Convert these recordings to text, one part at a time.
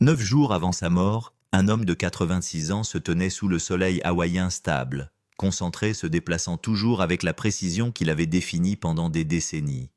9 jours avant sa mort, un homme de 86 ans se tenait sous le soleil hawaïen stable, concentré, se déplaçant toujours avec la précision qu'il avait définie pendant des décennies.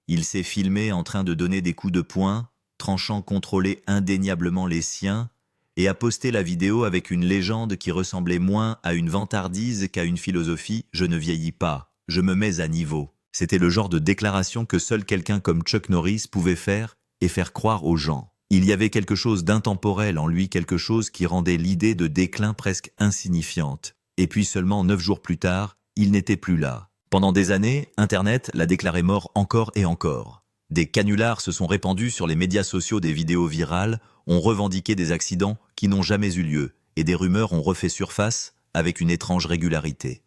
Il s'est filmé en train de donner des coups de poing, tranchant contrôler indéniablement les siens, et a posté la vidéo avec une légende qui ressemblait moins à une vantardise qu'à une philosophie « je ne vieillis pas, je me mets à niveau ». C'était le genre de déclaration que seul quelqu'un comme Chuck Norris pouvait faire et faire croire aux gens. Il y avait quelque chose d'intemporel en lui, quelque chose qui rendait l'idée de déclin presque insignifiante. Et puis seulement 9 jours plus tard, il n'était plus là. Pendant des années, Internet l'a déclaré mort encore et encore. Des canulars se sont répandus sur les médias sociaux, des vidéos virales ont revendiqué des accidents qui n'ont jamais eu lieu, et des rumeurs ont refait surface avec une étrange régularité.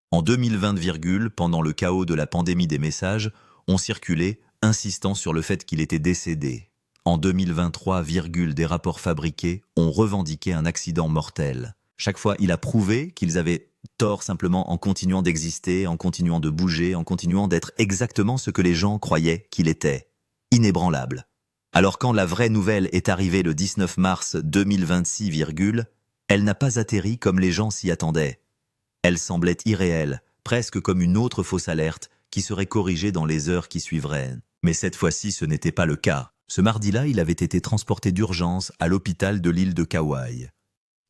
En 2020, pendant le chaos de la pandémie des messages, ont circulé, insistant sur le fait qu'il était décédé. En 2023, des rapports fabriqués ont revendiqué un accident mortel. Chaque fois, il a prouvé qu'ils avaient tort simplement en continuant d'exister, en continuant de bouger, en continuant d'être exactement ce que les gens croyaient qu'il était. Inébranlable. Alors quand la vraie nouvelle est arrivée le 19 mars 2026, elle n'a pas atterri comme les gens s'y attendaient. Elle semblait irréelle, presque comme une autre fausse alerte qui serait corrigée dans les heures qui suivraient. Mais cette fois-ci, ce n'était pas le cas. Ce mardi-là, il avait été transporté d'urgence à l'hôpital de l'île de Kauai.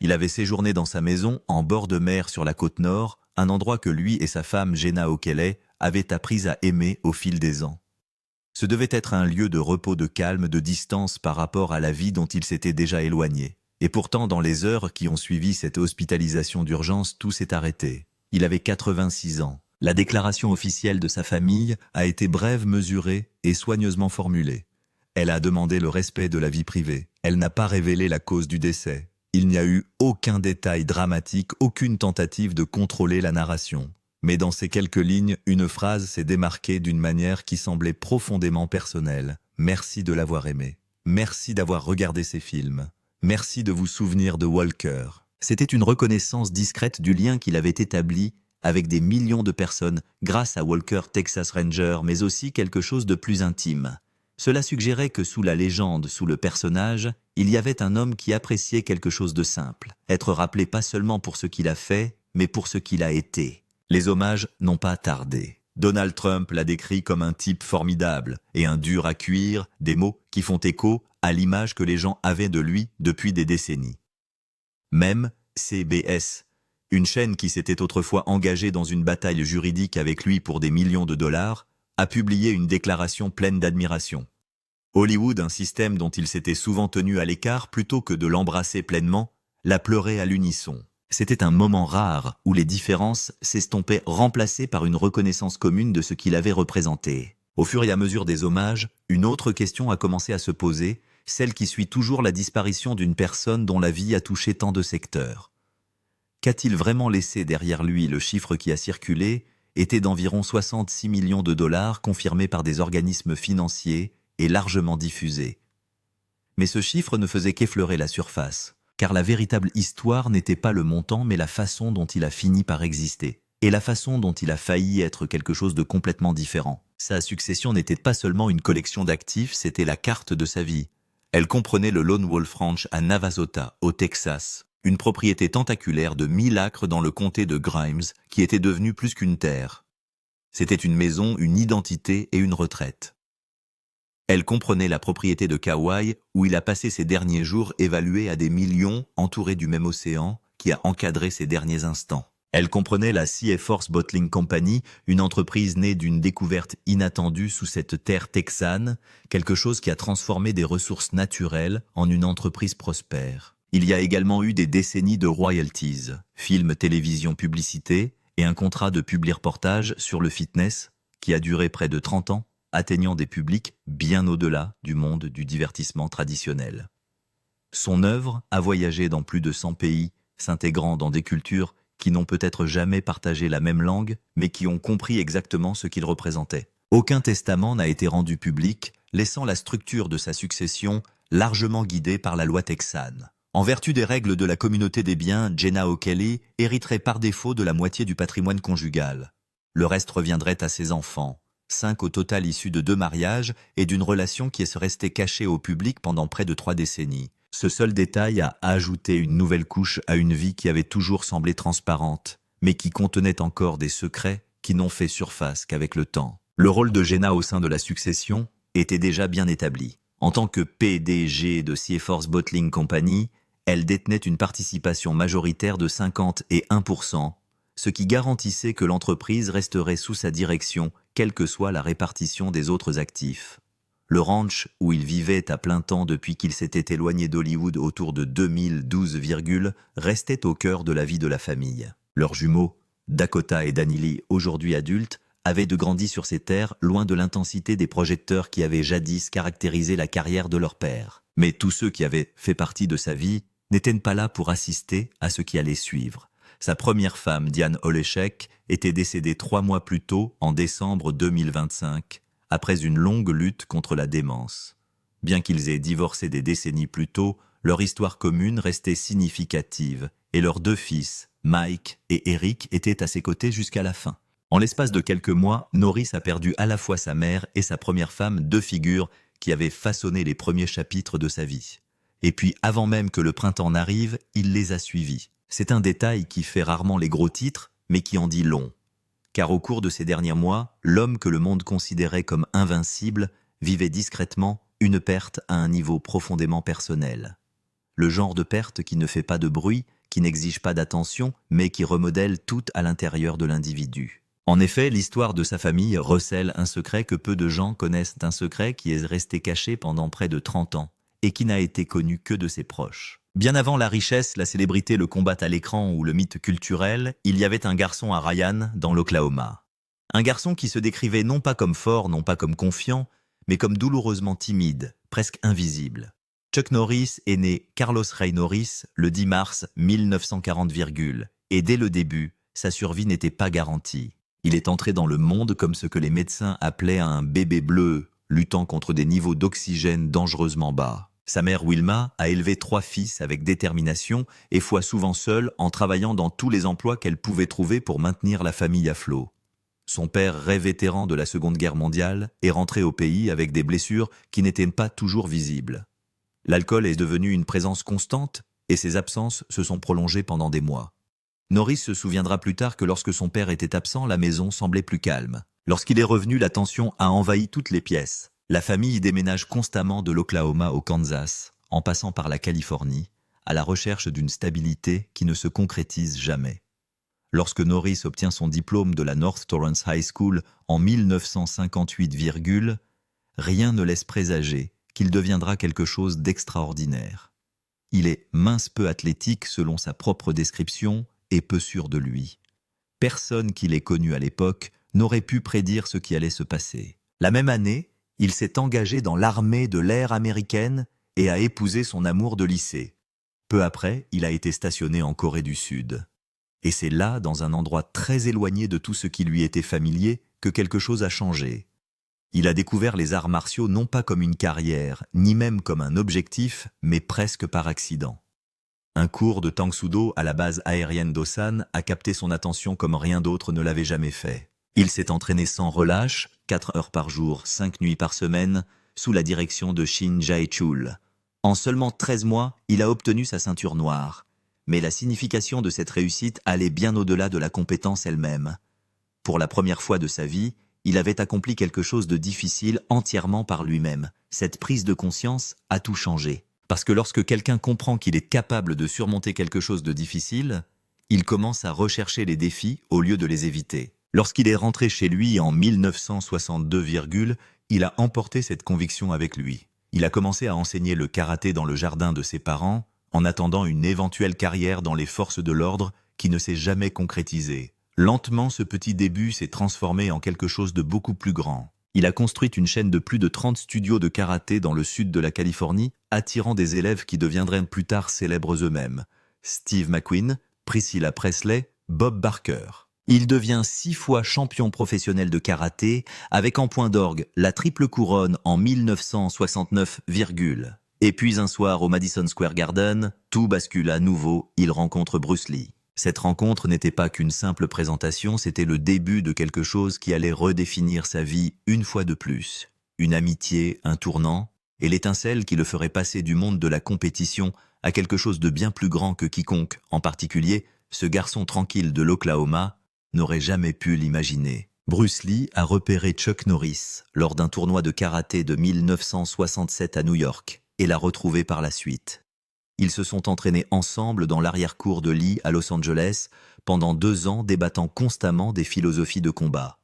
Il avait séjourné dans sa maison en bord de mer sur la côte nord, un endroit que lui et sa femme Jenna O'Kelly avaient appris à aimer au fil des ans. Ce devait être un lieu de repos, de calme, de distance par rapport à la vie dont il s'était déjà éloigné. Et pourtant, dans les heures qui ont suivi cette hospitalisation d'urgence, tout s'est arrêté. Il avait 86 ans. La déclaration officielle de sa famille a été brève, mesurée et soigneusement formulée. Elle a demandé le respect de la vie privée. Elle n'a pas révélé la cause du décès. Il n'y a eu aucun détail dramatique, aucune tentative de contrôler la narration. Mais dans ces quelques lignes, une phrase s'est démarquée d'une manière qui semblait profondément personnelle. Merci de l'avoir aimé. Merci d'avoir regardé ces films. Merci de vous souvenir de Walker. C'était une reconnaissance discrète du lien qu'il avait établi avec des millions de personnes grâce à Walker Texas Ranger, mais aussi quelque chose de plus intime. Cela suggérait que sous la légende, sous le personnage, il y avait un homme qui appréciait quelque chose de simple. Être rappelé pas seulement pour ce qu'il a fait, mais pour ce qu'il a été. Les hommages n'ont pas tardé. Donald Trump l'a décrit comme un type formidable et un dur à cuire, des mots qui font écho à l'image que les gens avaient de lui depuis des décennies. Même CBS, une chaîne qui s'était autrefois engagée dans une bataille juridique avec lui pour des millions de dollars, a publié une déclaration pleine d'admiration. Hollywood, un système dont il s'était souvent tenu à l'écart plutôt que de l'embrasser pleinement, l'a pleuré à l'unisson. C'était un moment rare où les différences s'estompaient, remplacées par une reconnaissance commune de ce qu'il avait représenté. Au fur et à mesure des hommages, une autre question a commencé à se poser, celle qui suit toujours la disparition d'une personne dont la vie a touché tant de secteurs. Qu'a-t-il vraiment laissé derrière lui? Le chiffre qui a circulé était d'environ 66 millions de dollars confirmés par des organismes financiers et largement diffusés. Mais ce chiffre ne faisait qu'effleurer la surface, car la véritable histoire n'était pas le montant mais la façon dont il a fini par exister, et la façon dont il a failli être quelque chose de complètement différent. Sa succession n'était pas seulement une collection d'actifs, c'était la carte de sa vie. Elle comprenait le Lone Wolf Ranch à Navasota, au Texas, une propriété tentaculaire de 1000 acres dans le comté de Grimes, qui était devenue plus qu'une terre. C'était une maison, une identité et une retraite. Elle comprenait la propriété de Kauai, où il a passé ses derniers jours évalués à des millions, entouré du même océan, qui a encadré ses derniers instants. Elle comprenait la Sea Force Bottling Company, une entreprise née d'une découverte inattendue sous cette terre texane, quelque chose qui a transformé des ressources naturelles en une entreprise prospère. Il y a également eu des décennies de royalties, films, télévision, publicité et un contrat de publi-reportage sur le fitness qui a duré près de 30 ans, atteignant des publics bien au-delà du monde du divertissement traditionnel. Son œuvre a voyagé dans plus de 100 pays, s'intégrant dans des cultures qui n'ont peut-être jamais partagé la même langue, mais qui ont compris exactement ce qu'il représentait. Aucun testament n'a été rendu public, laissant la structure de sa succession largement guidée par la loi texane. En vertu des règles de la communauté des biens, Jenna O'Kelly hériterait par défaut de la moitié du patrimoine conjugal. Le reste reviendrait à ses enfants, 5 au total issus de 2 mariages et d'une relation qui est restée cachée au public pendant près de 3 décennies. Ce seul détail a ajouté une nouvelle couche à une vie qui avait toujours semblé transparente, mais qui contenait encore des secrets qui n'ont fait surface qu'avec le temps. Le rôle de Jenna au sein de la succession était déjà bien établi. En tant que PDG de Seaforth Bottling Company, elle détenait une participation majoritaire de 51%, ce qui garantissait que l'entreprise resterait sous sa direction, quelle que soit la répartition des autres actifs. Le ranch où il vivait à plein temps depuis qu'il s'était éloigné d'Hollywood autour de 2012, restait au cœur de la vie de la famille. Leurs jumeaux, Dakota et Danny, aujourd'hui adultes, avaient grandi sur ces terres, loin de l'intensité des projecteurs qui avaient jadis caractérisé la carrière de leur père. Mais tous ceux qui avaient fait partie de sa vie n'étaient pas là pour assister à ce qui allait suivre. Sa première femme, Diane Oleshek, était décédée 3 mois plus tôt, en décembre 2025, après une longue lutte contre la démence. Bien qu'ils aient divorcé des décennies plus tôt, leur histoire commune restait significative, et leurs 2 fils, Mike et Eric, étaient à ses côtés jusqu'à la fin. En l'espace de quelques mois, Norris a perdu à la fois sa mère et sa première femme, 2 figures qui avaient façonné les premiers chapitres de sa vie. Et puis, avant même que le printemps n'arrive, il les a suivis. C'est un détail qui fait rarement les gros titres, mais qui en dit long. Car au cours de ces derniers mois, l'homme que le monde considérait comme invincible vivait discrètement une perte à un niveau profondément personnel. Le genre de perte qui ne fait pas de bruit, qui n'exige pas d'attention, mais qui remodèle tout à l'intérieur de l'individu. En effet, l'histoire de sa famille recèle un secret que peu de gens connaissent, un secret qui est resté caché pendant près de 30 ans et qui n'a été connu que de ses proches. Bien avant la richesse, la célébrité, le combat à l'écran ou le mythe culturel, il y avait un garçon à Ryan, dans l'Oklahoma. Un garçon qui se décrivait non pas comme fort, non pas comme confiant, mais comme douloureusement timide, presque invisible. Chuck Norris est né Carlos Ray Norris le 10 mars 1940, et dès le début, sa survie n'était pas garantie. Il est entré dans le monde comme ce que les médecins appelaient un bébé bleu, luttant contre des niveaux d'oxygène dangereusement bas. Sa mère Wilma a élevé 3 fils avec détermination et fois souvent seule en travaillant dans tous les emplois qu'elle pouvait trouver pour maintenir la famille à flot. Son père, vétéran de la Seconde Guerre mondiale, est rentré au pays avec des blessures qui n'étaient pas toujours visibles. L'alcool est devenu une présence constante et ses absences se sont prolongées pendant des mois. Norris se souviendra plus tard que lorsque son père était absent, la maison semblait plus calme. Lorsqu'il est revenu, la tension a envahi toutes les pièces. La famille déménage constamment de l'Oklahoma au Kansas, en passant par la Californie, à la recherche d'une stabilité qui ne se concrétise jamais. Lorsque Norris obtient son diplôme de la North Torrance High School en 1958, rien ne laisse présager qu'il deviendra quelque chose d'extraordinaire. Il est mince peu athlétique selon sa propre description et peu sûr de lui. Personne qui l'ait connu à l'époque n'aurait pu prédire ce qui allait se passer. La même année, il s'est engagé dans l'armée de l'air américaine et a épousé son amour de lycée. Peu après, il a été stationné en Corée du Sud. Et c'est là, dans un endroit très éloigné de tout ce qui lui était familier, que quelque chose a changé. Il a découvert les arts martiaux non pas comme une carrière, ni même comme un objectif, mais presque par accident. Un cours de Tang Soo Do à la base aérienne d'Osan a capté son attention comme rien d'autre ne l'avait jamais fait. Il s'est entraîné sans relâche, 4 heures par jour, 5 nuits par semaine, sous la direction de Shin Jae-chul. En seulement 13 mois, il a obtenu sa ceinture noire. Mais la signification de cette réussite allait bien au-delà de la compétence elle-même. Pour la première fois de sa vie, il avait accompli quelque chose de difficile entièrement par lui-même. Cette prise de conscience a tout changé. Parce que lorsque quelqu'un comprend qu'il est capable de surmonter quelque chose de difficile, il commence à rechercher les défis au lieu de les éviter. Lorsqu'il est rentré chez lui en 1962, il a emporté cette conviction avec lui. Il a commencé à enseigner le karaté dans le jardin de ses parents, en attendant une éventuelle carrière dans les forces de l'ordre qui ne s'est jamais concrétisée. Lentement, ce petit début s'est transformé en quelque chose de beaucoup plus grand. Il a construit une chaîne de plus de 30 studios de karaté dans le sud de la Californie, attirant des élèves qui deviendraient plus tard célèbres eux-mêmes. Steve McQueen, Priscilla Presley, Bob Barker. Il devient 6 fois champion professionnel de karaté, avec en point d'orgue la triple couronne en 1969, Et puis un soir au Madison Square Garden, tout bascule à nouveau, il rencontre Bruce Lee. Cette rencontre n'était pas qu'une simple présentation, c'était le début de quelque chose qui allait redéfinir sa vie une fois de plus. Une amitié, un tournant, et l'étincelle qui le ferait passer du monde de la compétition à quelque chose de bien plus grand que quiconque, en particulier ce garçon tranquille de l'Oklahoma, n'aurait jamais pu l'imaginer. Bruce Lee a repéré Chuck Norris lors d'un tournoi de karaté de 1967 à New York et l'a retrouvé par la suite. Ils se sont entraînés ensemble dans l'arrière-cour de Lee à Los Angeles pendant 2 ans, débattant constamment des philosophies de combat.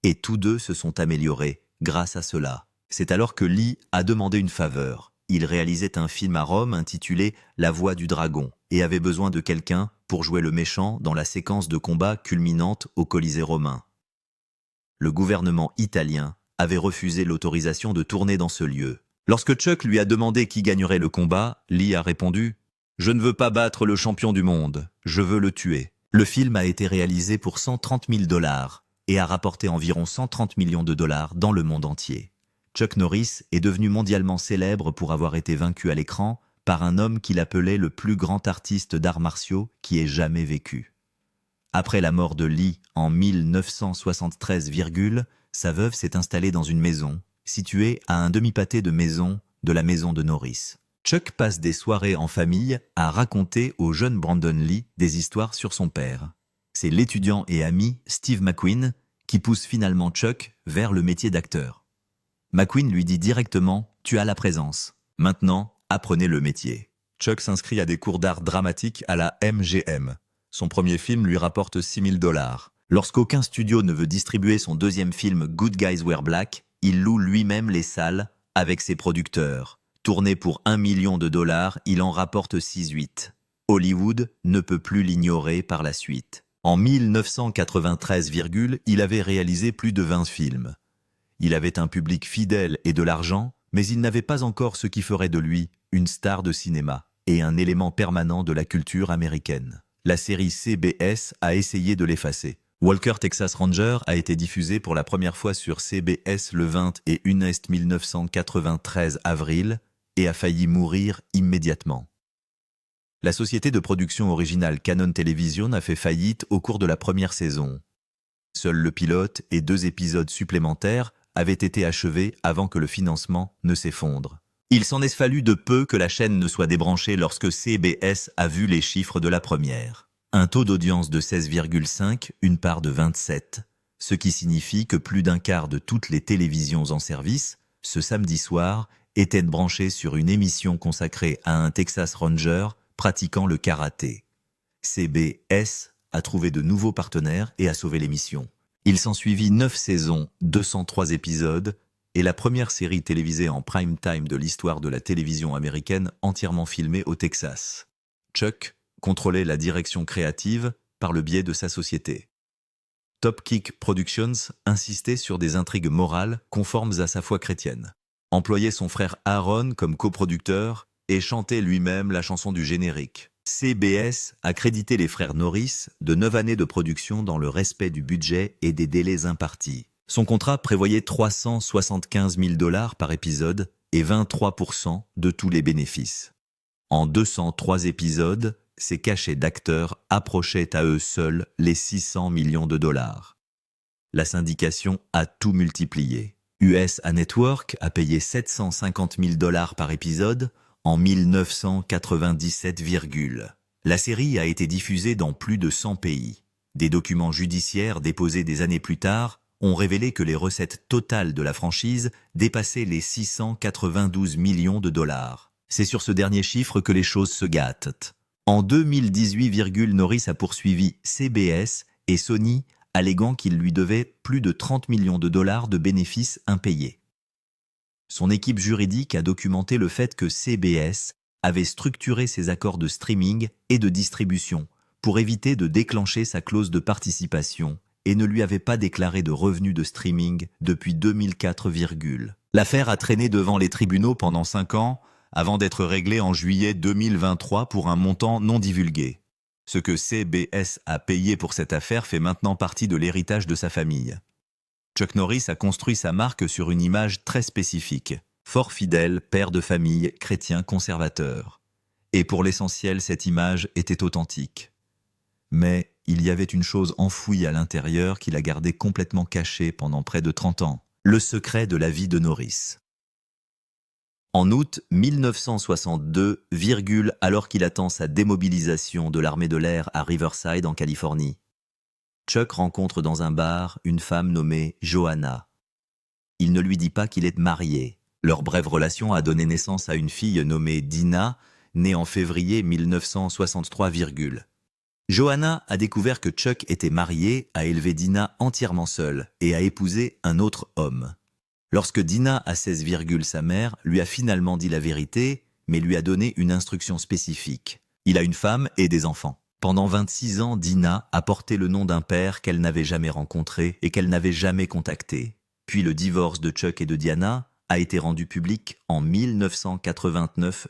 Et tous deux se sont améliorés grâce à cela. C'est alors que Lee a demandé une faveur. Il réalisait un film à Rome intitulé La Voix du Dragon et avait besoin de quelqu'un pour jouer le méchant dans la séquence de combat culminante au Colisée romain. Le gouvernement italien avait refusé l'autorisation de tourner dans ce lieu. Lorsque Chuck lui a demandé qui gagnerait le combat, Lee a répondu « Je ne veux pas battre le champion du monde, je veux le tuer ». Le film a été réalisé pour 130 000 $ et a rapporté environ 130 millions de dollars dans le monde entier. Chuck Norris est devenu mondialement célèbre pour avoir été vaincu à l'écran par un homme qu'il appelait le plus grand artiste d'arts martiaux qui ait jamais vécu. Après la mort de Lee en 1973, sa veuve s'est installée dans une maison, située à un demi-pâté de la maison de Norris. Chuck passe des soirées en famille à raconter au jeune Brandon Lee des histoires sur son père. C'est l'étudiant et ami Steve McQueen qui pousse finalement Chuck vers le métier d'acteur. McQueen lui dit directement « Tu as la présence. Maintenant, apprenez le métier ». Chuck s'inscrit à des cours d'art dramatique à la MGM. Son premier film lui rapporte 6 000 $. Lorsqu'aucun studio ne veut distribuer son deuxième film Good Guys Wear Black, il loue lui-même les salles avec ses producteurs. Tourné pour $1 million, il en rapporte 6,8. Hollywood ne peut plus l'ignorer par la suite. En 1993, il avait réalisé plus de 20 films. Il avait un public fidèle et de l'argent, mais il n'avait pas encore ce qui ferait de lui une star de cinéma et un élément permanent de la culture américaine. La série CBS a essayé de l'effacer. Walker Texas Ranger a été diffusé pour la première fois sur CBS le 21 1993 avril et a failli mourir immédiatement. La société de production originale Canon Television a fait faillite au cours de la première saison. Seul le pilote et 2 épisodes supplémentaires avaient été achevés avant que le financement ne s'effondre. Il s'en est fallu de peu que la chaîne ne soit débranchée lorsque CBS a vu les chiffres de la première. Un taux d'audience de 16,5, une part de 27, ce qui signifie que plus d'un quart de toutes les télévisions en service, ce samedi soir, étaient branchées sur une émission consacrée à un Texas Ranger pratiquant le karaté. CBS a trouvé de nouveaux partenaires et a sauvé l'émission. Il s'ensuivit 9 saisons, 203 épisodes, et la première série télévisée en prime time de l'histoire de la télévision américaine entièrement filmée au Texas. Chuck contrôlait la direction créative par le biais de sa société. Top Kick Productions insistait sur des intrigues morales conformes à sa foi chrétienne. Employait son frère Aaron comme coproducteur et chantait lui-même la chanson du générique. CBS a crédité les frères Norris de 9 années de production dans le respect du budget et des délais impartis. Son contrat prévoyait 375 000 $ par épisode et 23% de tous les bénéfices. En 203 épisodes, ses cachets d'acteurs approchaient à eux seuls les 600 millions de $. La syndication a tout multiplié. USA Network a payé 750 000 $ par épisode en 1997, La série a été diffusée dans plus de 100 pays. Des documents judiciaires déposés des années plus tard ont révélé que les recettes totales de la franchise dépassaient les 692 millions de $. C'est sur ce dernier chiffre que les choses se gâtent. En 2018, Norris a poursuivi CBS et Sony, alléguant qu'il lui devait plus de 30 millions de $ de bénéfices impayés. Son équipe juridique a documenté le fait que CBS avait structuré ses accords de streaming et de distribution pour éviter de déclencher sa clause de participation et ne lui avait pas déclaré de revenus de streaming depuis 2004. L'affaire a traîné devant les tribunaux pendant 5 ans avant d'être réglée en juillet 2023 pour un montant non divulgué. Ce que CBS a payé pour cette affaire fait maintenant partie de l'héritage de sa famille. Chuck Norris a construit sa marque sur une image très spécifique. Fort fidèle, père de famille, chrétien conservateur. Et pour l'essentiel, cette image était authentique. Mais il y avait une chose enfouie à l'intérieur qui l'a gardé complètement caché pendant près de 30 ans. Le secret de la vie de Norris. En août 1962, alors qu'il attend sa démobilisation de l'armée de l'air à Riverside en Californie, Chuck rencontre dans un bar une femme nommée Joanna. Il ne lui dit pas qu'il est marié. Leur brève relation a donné naissance à une fille nommée Dina, née en février 1963. Joanna a découvert que Chuck était marié, a élevé Dina entièrement seule et a épousé un autre homme. Lorsque Dina a 16, sa mère lui a finalement dit la vérité, mais lui a donné une instruction spécifique. Il a une femme et des enfants. Pendant 26 ans, Dina a porté le nom d'un père qu'elle n'avait jamais rencontré et qu'elle n'avait jamais contacté. Puis le divorce de Chuck et de Diana a été rendu public en 1989.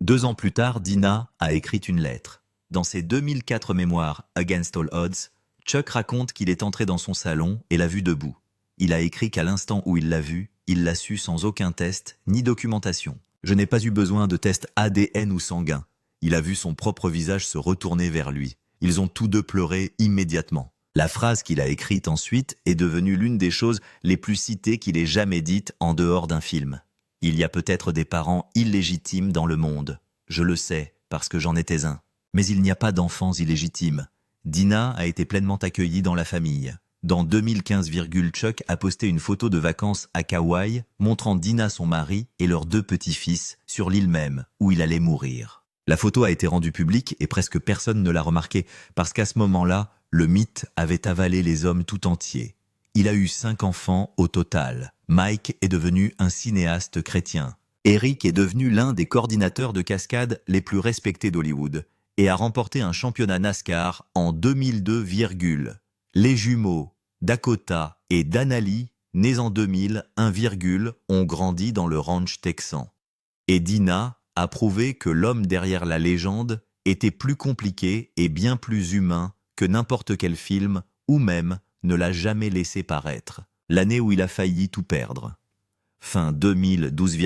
2 ans plus tard, Dina a écrit une lettre. Dans ses 2004 mémoires Against All Odds, Chuck raconte qu'il est entré dans son salon et l'a vue debout. Il a écrit qu'à l'instant où il l'a vue, il l'a su sans aucun test ni documentation. Je n'ai pas eu besoin de tests ADN ou sanguin. Il a vu son propre visage se retourner vers lui. Ils ont tous deux pleuré immédiatement. La phrase qu'il a écrite ensuite est devenue l'une des choses les plus citées qu'il ait jamais dites en dehors d'un film. Il y a peut-être des parents illégitimes dans le monde. Je le sais, parce que j'en étais un. Mais il n'y a pas d'enfants illégitimes. Dina a été pleinement accueillie dans la famille. Dans 2015, Chuck a posté une photo de vacances à Kauai, montrant Dina, son mari, et leurs 2 petits-fils sur l'île même, où il allait mourir. La photo a été rendue publique et presque personne ne l'a remarqué, parce qu'à ce moment-là, le mythe avait avalé les hommes tout entiers. Il a eu 5 enfants au total. Mike est devenu un cinéaste chrétien. Eric est devenu l'un des coordinateurs de cascade les plus respectés d'Hollywood et a remporté un championnat NASCAR en 2002. Les jumeaux Dakota et Danali, nés en 2000, ont grandi dans le ranch texan. Et Dina a prouvé que l'homme derrière la légende était plus compliqué et bien plus humain que n'importe quel film ou même ne l'a jamais laissé paraître. L'année où il a failli tout perdre. Fin 2012,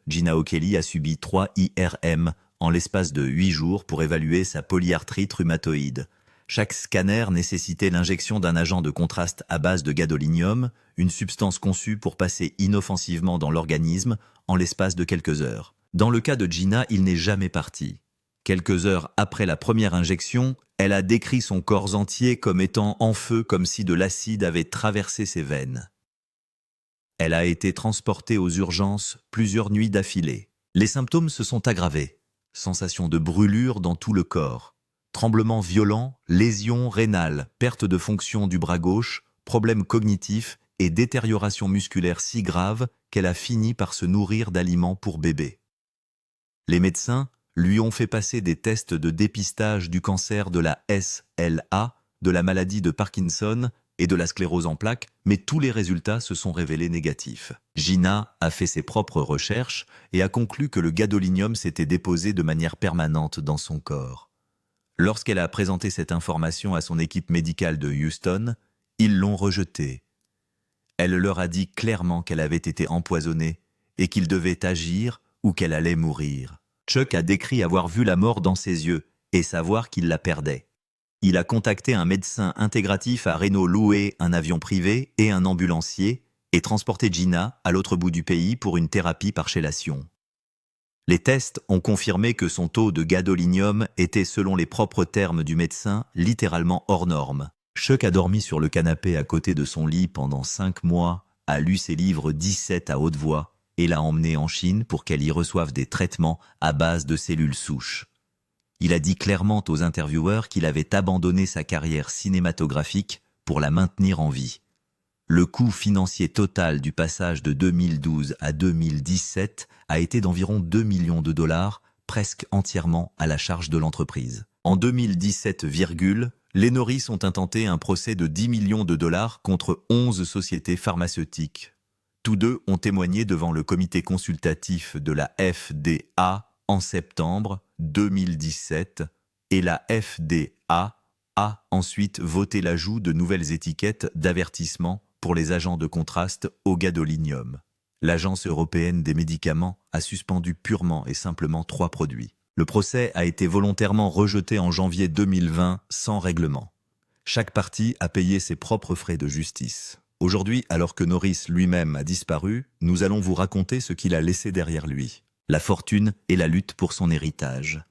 Gina O'Kelly a subi 3 IRM en l'espace de 8 jours pour évaluer sa polyarthrite rhumatoïde. Chaque scanner nécessitait l'injection d'un agent de contraste à base de gadolinium, une substance conçue pour passer inoffensivement dans l'organisme en l'espace de quelques heures. Dans le cas de Gina, il n'est jamais parti. Quelques heures après la première injection, elle a décrit son corps entier comme étant en feu, comme si de l'acide avait traversé ses veines. Elle a été transportée aux urgences plusieurs nuits d'affilée. Les symptômes se sont aggravés. Sensation de brûlure dans tout le corps. Tremblements violents, lésions rénales, perte de fonction du bras gauche, problèmes cognitifs et détérioration musculaire si grave qu'elle a fini par se nourrir d'aliments pour bébé. Les médecins lui ont fait passer des tests de dépistage du cancer de la SLA, de la maladie de Parkinson et de la sclérose en plaques, mais tous les résultats se sont révélés négatifs. Gina a fait ses propres recherches et a conclu que le gadolinium s'était déposé de manière permanente dans son corps. Lorsqu'elle a présenté cette information à son équipe médicale de Houston, ils l'ont rejetée. Elle leur a dit clairement qu'elle avait été empoisonnée et qu'ils devaient agir ou qu'elle allait mourir. Chuck a décrit avoir vu la mort dans ses yeux et savoir qu'il la perdait. Il a contacté un médecin intégratif à Reno, loué un avion privé et un ambulancier et transporté Gina à l'autre bout du pays pour une thérapie par chélation. Les tests ont confirmé que son taux de gadolinium était, selon les propres termes du médecin, littéralement hors norme. Chuck a dormi sur le canapé à côté de son lit pendant 5 mois, a lu ses livres 17 à haute voix et l'a emmenée en Chine pour qu'elle y reçoive des traitements à base de cellules souches. Il a dit clairement aux intervieweurs qu'il avait abandonné sa carrière cinématographique pour la maintenir en vie. Le coût financier total du passage de 2012 à 2017 a été d'environ 2 millions de dollars, presque entièrement à la charge de l'entreprise. En 2017, les Norris ont intenté un procès de 10 millions de dollars contre 11 sociétés pharmaceutiques. Tous deux ont témoigné devant le comité consultatif de la FDA en septembre 2017 et la FDA a ensuite voté l'ajout de nouvelles étiquettes d'avertissement pour les agents de contraste au gadolinium. L'Agence européenne des médicaments a suspendu purement et simplement 3 produits. Le procès a été volontairement rejeté en janvier 2020 sans règlement. Chaque partie a payé ses propres frais de justice. Aujourd'hui, alors que Norris lui-même a disparu, nous allons vous raconter ce qu'il a laissé derrière lui. La fortune et la lutte pour son héritage.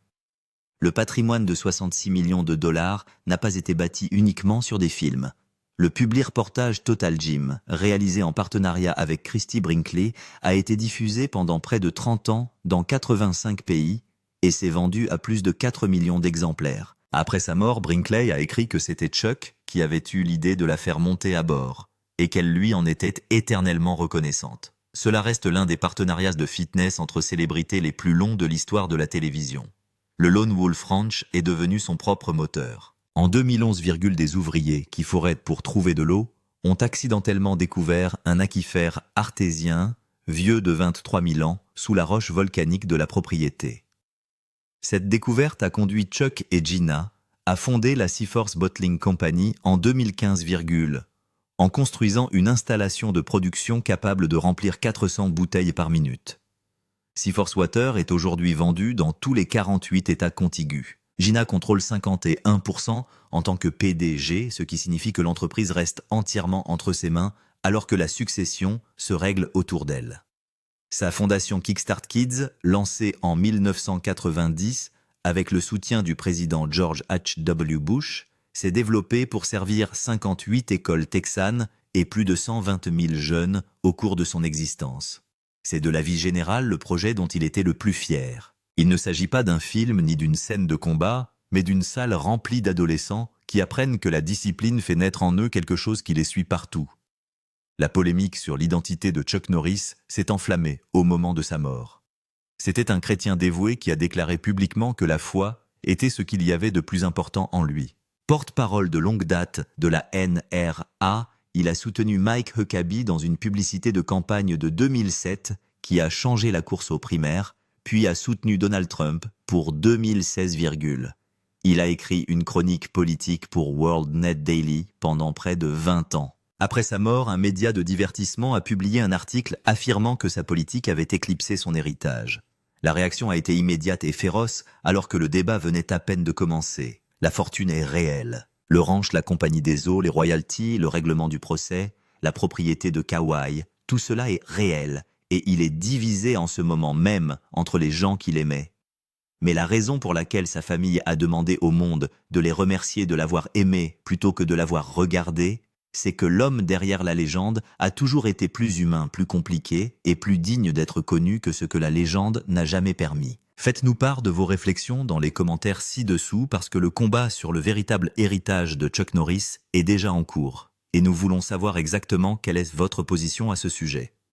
Le patrimoine de 66 millions de dollars n'a pas été bâti uniquement sur des films. Le publi-reportage Total Gym, réalisé en partenariat avec Christie Brinkley, a été diffusé pendant près de 30 ans dans 85 pays et s'est vendu à plus de 4 millions d'exemplaires. Après sa mort, Brinkley a écrit que c'était Chuck qui avait eu l'idée de la faire monter à bord et qu'elle lui en était éternellement reconnaissante. Cela reste l'un des partenariats de fitness entre célébrités les plus longs de l'histoire de la télévision. Le Lone Wolf Ranch est devenu son propre moteur. En 2011, des ouvriers qui foraient pour trouver de l'eau ont accidentellement découvert un aquifère artésien vieux de 23 000 ans sous la roche volcanique de la propriété. Cette découverte a conduit Chuck et Gina à fonder la Seaforth Bottling Company en 2015, en construisant une installation de production capable de remplir 400 bouteilles par minute. Seaforth Water est aujourd'hui vendu dans tous les 48 États contigus. Gina contrôle 51% en tant que PDG, ce qui signifie que l'entreprise reste entièrement entre ses mains alors que la succession se règle autour d'elle. Sa fondation Kickstart Kids, lancée en 1990 avec le soutien du président George H.W. Bush, s'est développée pour servir 58 écoles texanes et plus de 120 000 jeunes au cours de son existence. C'est de la vie générale le projet dont il était le plus fier. Il ne s'agit pas d'un film ni d'une scène de combat, mais d'une salle remplie d'adolescents qui apprennent que la discipline fait naître en eux quelque chose qui les suit partout. La polémique sur l'identité de Chuck Norris s'est enflammée au moment de sa mort. C'était un chrétien dévoué qui a déclaré publiquement que la foi était ce qu'il y avait de plus important en lui. Porte-parole de longue date de la NRA, il a soutenu Mike Huckabee dans une publicité de campagne de 2007 qui a changé la course aux primaires, puis a soutenu Donald Trump pour 2016, Il a écrit une chronique politique pour World Net Daily pendant près de 20 ans. Après sa mort, un média de divertissement a publié un article affirmant que sa politique avait éclipsé son héritage. La réaction a été immédiate et féroce alors que le débat venait à peine de commencer. La fortune est réelle. Le ranch, la compagnie des eaux, les royalties, le règlement du procès, la propriété de Kauai, tout cela est réel. Et il est divisé en ce moment même entre les gens qu'il aimait. Mais la raison pour laquelle sa famille a demandé au monde de les remercier de l'avoir aimé plutôt que de l'avoir regardé, c'est que l'homme derrière la légende a toujours été plus humain, plus compliqué et plus digne d'être connu que ce que la légende n'a jamais permis. Faites-nous part de vos réflexions dans les commentaires ci-dessous parce que le combat sur le véritable héritage de Chuck Norris est déjà en cours. Et nous voulons savoir exactement quelle est votre position à ce sujet.